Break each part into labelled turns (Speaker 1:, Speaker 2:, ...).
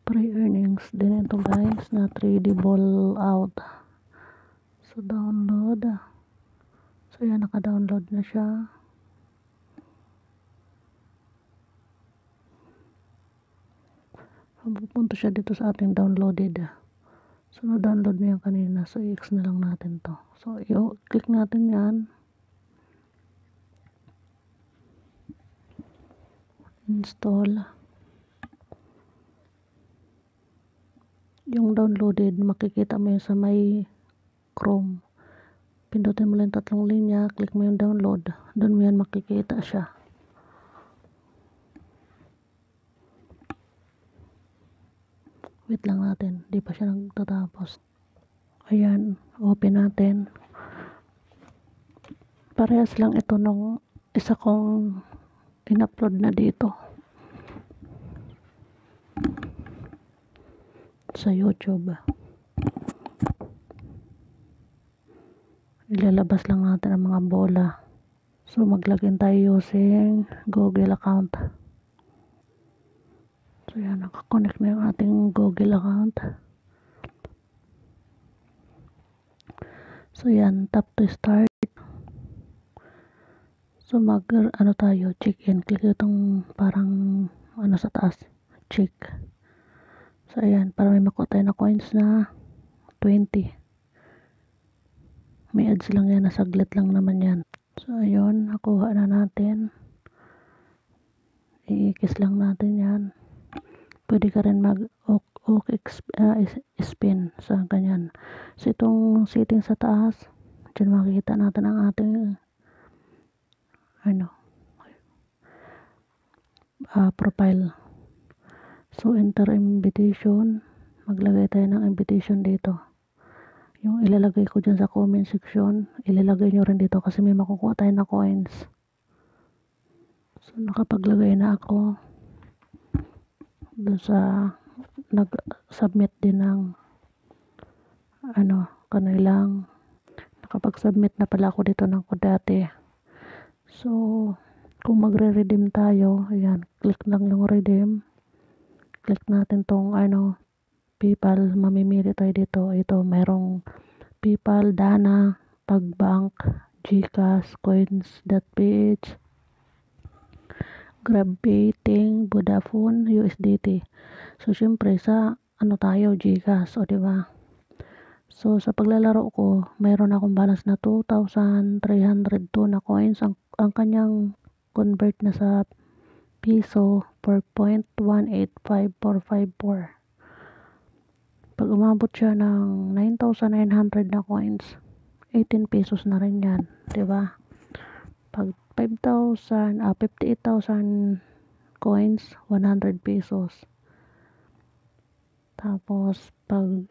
Speaker 1: Pre-earnings din ito guys na 3D ball out. So download. So yan, naka-download na siya. Pupunta siya dito sa ating downloaded. So na-download na yan kanina. So i-X na lang natin to. So click natin yan. Install. Yung downloaded, makikita mo yun sa may Chrome. Pindutin mo lang 3 linya, click mo yung download. Doon mo yan makikita siya. Wait lang natin, di pa siya nagtatapos. Ayan, open natin. Parehas lang ito nung isa kong in-upload na dito sa YouTube. Ilalabas lang natin ang mga bola. So maglagin tayo using Google account. So yan, nakakonect na yung ating Google account. So yan, tap to start. So tayo, check in. Click itong parang sa taas, check. So ayan, para may makuha tayo na coins na 20. May ads lang yan, nasaglit lang naman yan. So ayun, nakuha na natin. I-kiss lang natin yan. Pwede ka rin spin sa ganyan. So itong setting sa taas, dyan makikita natin ang ating profile. So enter invitation. Maglagay tayo ng invitation dito. Yung ilalagay ko dyan sa comment section, ilalagay nyo rin dito kasi may makukuha tayo na coins. So nakapaglagay na ako doon sa nag-submit din ng kanilang, nakapag-submit na pala ako dito ng dati. So kung magre-redeem tayo, ayan, click lang yung redeem. Click natin tong PayPal, mamimili tayo dito. Ito, merong PayPal, Dana, Pagbank, GCash, Coins.ph, GrabPay, Ting, Vodafone, USDT. So syempre sa tayo, GCash, o diba? So sa paglalaro ko, mayroon akong balance na 2,302 na coins. Ang kanyang convert na sa piso 4.185454. Pag umabot siya ng 9,900 na coins, 18 pesos na rin yan, diba? Pag 58,000 coins, 100 pesos. Tapos pag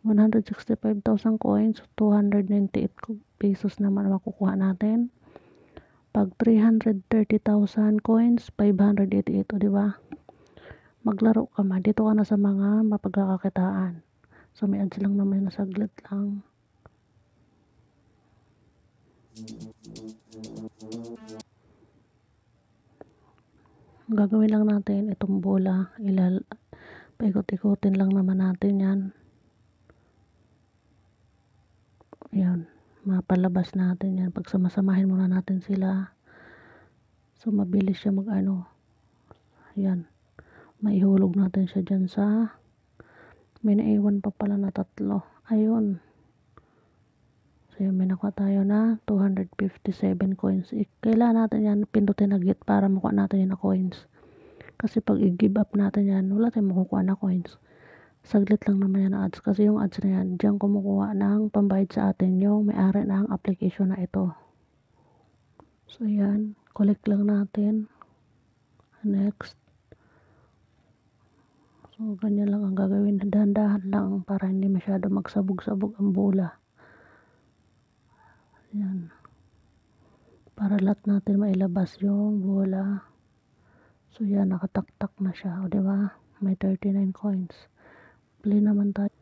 Speaker 1: 165,000 coins, 298 pesos naman makukuha natin. Pag 330,000 coins, 588, o diba? Maglaro ka man, dito ka na sa mga mapagkakakitaan. So may ads lang naman, nasaglit lang. Gagawin lang natin itong bola, paikot-ikutin lang naman natin yan. Yan, mapalabas natin yan. Pag samasamahin muna natin sila, so mabilis siya yan, maihulog natin siya dyan sa, may naiwan pa pala na 3, ayun. So yan, may nakuha tayo na 257 coins. Kailangan natin yan pindutin na get para makuha natin yan na coins. Kasi pag i-give up natin yan, wala tayong makukuha na coins. Saglit lang naman yan ads. Kasi yung ads na yan, diyan kumukuha ng pambayad sa atin yung may-ari ng application na ito. So yan, collect lang natin. Next. So ganyan lang ang gagawin. Dahan-dahan lang para hindi masyado magsabog-sabog ang bola. Yan. Para lahat natin mailabas yung bola. So yan, nakataktak na siya. O diba? May 39 coins. Play naman tayo.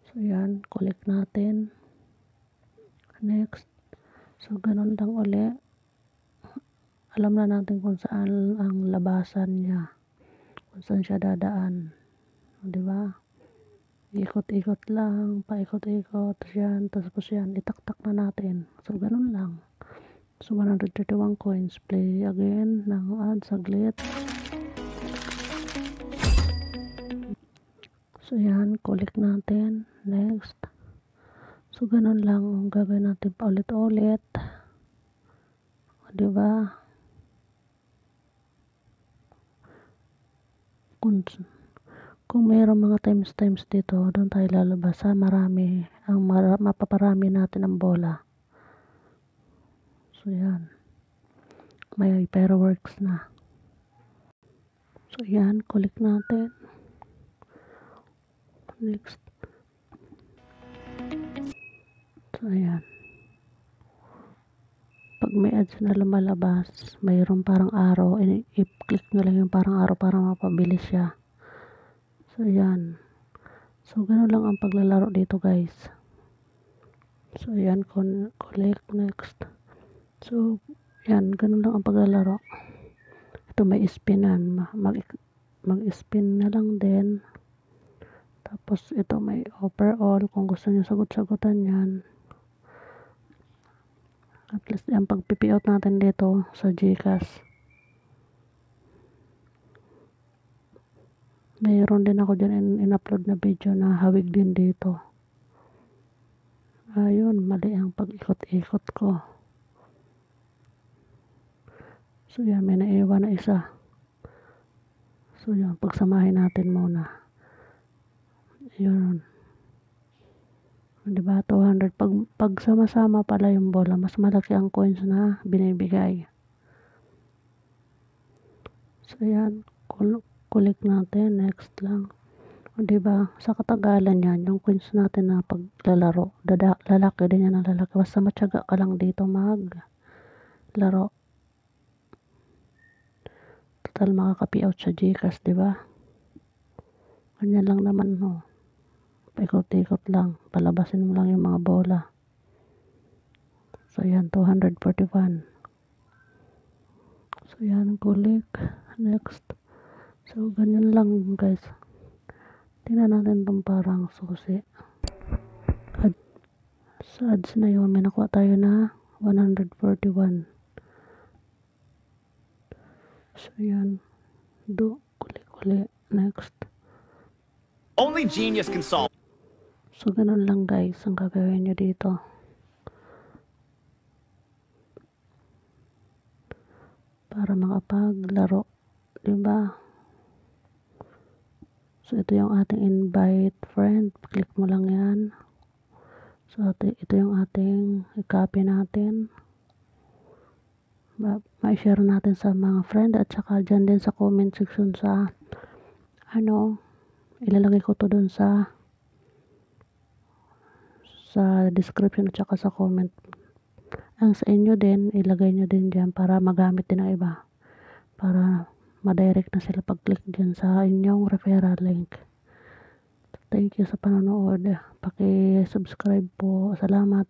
Speaker 1: So yan, collect natin. Next. So ganun lang uli. Alam na natin kung saan ang labasan niya. Kung saan siya dadaan. di ba? Ikot-ikot lang, paikot-ikot, yan, tapos yan, itaktak na natin. So, ganun lang. So, 131 coins. Play again ng ad, saglit. So, yan, collect natin. Next. So, ganun lang ang gagawin natin paulit-ulit. Diba? Kung mayroong mga times dito, doon tayo lalabas sa marami. Ang mapaparami natin ang bola. So, yan. May fireworks na. So, yan. Collect natin. Next. So, ayan. Pag may ads na lumalabas, mayroong parang arrow. I-click nyo lang yung parang arrow para mapabilis siya. So, ayan. So, ganun lang ang paglalaro dito, guys. So, ayan. Collect. Next. So, yan. Ganun lang ang paglalaro. Ito may spinan. Mag-spin na lang din. Tapos, ito may overall. Kung gusto nyo sagot-sagutan yan. At least, yung pag-pipi-out natin dito sa GCash. Mayroon din ako dyan in-upload na video na hawig din dito. Ayun, mali ang pag-ikot-ikot ko. So, yan, may naiwan na isa. So, yan, pagsamahin natin muna. Yun. Diba, 200. Pag sama-sama pala yung bola, mas malaki ang coins na binibigay. So, yan, collect natin. Next lang. O, diba, sa katagalan yan, yung coins natin na paglalaro, lalaki din yan ang lalaki. Basta matyaga ka lang dito maglaro. Total makaka-payout sa GCash, diba? Ganyan lang naman, no. Paikot-ikot lang. Palabasin mo lang yung mga bola. So, yan, 241. So, yan, collect. Next. So, ganyan lang, guys. Tingnan natin itong parang susi. Sa ads na yun, may nakuha tayo na 141. So, yan. Collect. Next.
Speaker 2: Only genius can solve.
Speaker 1: So, ganun lang, guys, ang gagawin nyo dito. Para makapaglaro. Diba? So, ito yung ating invite friend. Click mo lang yan. So, ito yung ating i-copy natin. Ma-share natin sa mga friend at saka dyan din sa comment section sa ilalagay ko to dun sa description at saka sa comment. Ang sa inyo din, ilagay nyo din dyan para magamit din ng iba. Para ma-direct na sila pag-click dyan sa inyong referral link. Thank you sa panonood. Paki-subscribe po. Salamat.